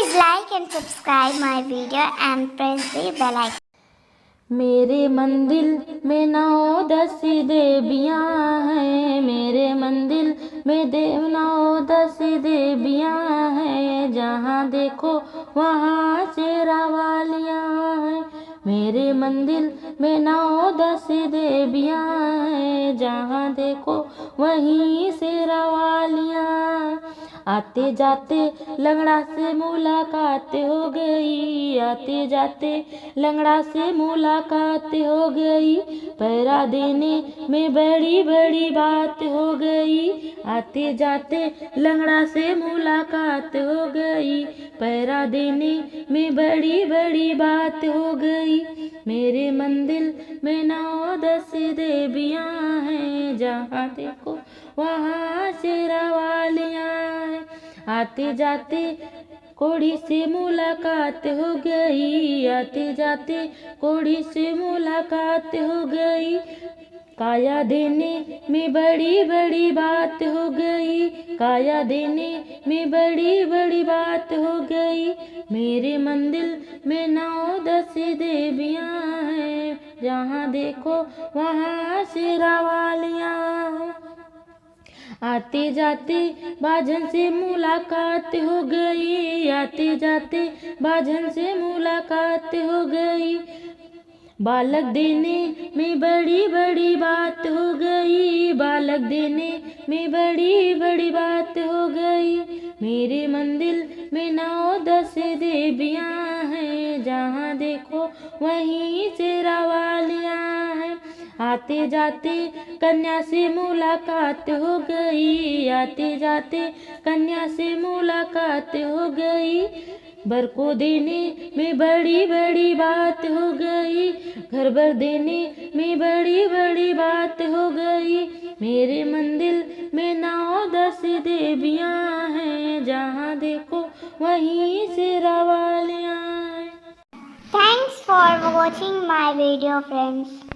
Please like and subscribe my video and press the bell icon. मेरे मंदिर में 9-10 देवियाँ हैं, मेरे मंदिर में 9-10 देवियाँ हैं, जहाँ देखो वहाँ शेरा वालियाँ हैं। मेरे मंदिर में 9-10 देवियाँ हैं, जहाँ देखो वहीं शेरा वालियाँ। आते जाते लंगड़ा से मुलाकात हो गई, आते जाते लंगड़ा से मुलाकात हो गई, पैरा देने में बड़ी बड़ी बात हो गई। आते जाते लंगड़ा से मुलाकात हो गई, पैरा देने में बड़ी बड़ी बात हो गई। मेरे मंदिर में 9-10 देवियाँ हैं, जहाँ देखो वहाँ शेरा वालियाँ हैं। आते जाते कोड़ी से मुलाकात हो गई, आते जाते कोड़ी से मुलाकात हो गई, काया देने में बड़ी बड़ी बात हो गई, काया देने में बड़ी बड़ी बात हो गई। मेरे मंदिर में 9-10 देवियाँ हैं, जहाँ देखो वहाँ शेरा वालियाँ हैं। आते जाते बाजन से मुलाकात हो गई, आते जाते बाजन से मुलाकात हो गई, बालक देने में बड़ी बड़ी बात हो गई, बालक देने में बड़ी बड़ी बात हो गई। मेरे मंदिर में 9-10 देवियाँ हैं, जहाँ देखो वहीं शेरा वालियाँ हैं। आते जाते कन्या से मुलाकात हो गई, आते जाते कन्या से मुलाकात हो गई, बर को देने में बड़ी बड़ी बात हो गई, घर भर देने में बड़ी बड़ी बात हो गई। मेरे मंदिर में 9-10 देवियाँ हैं, जहाँ देखो वहीं शेरा वालियाँ हैं। Thanks for watching my video, friends.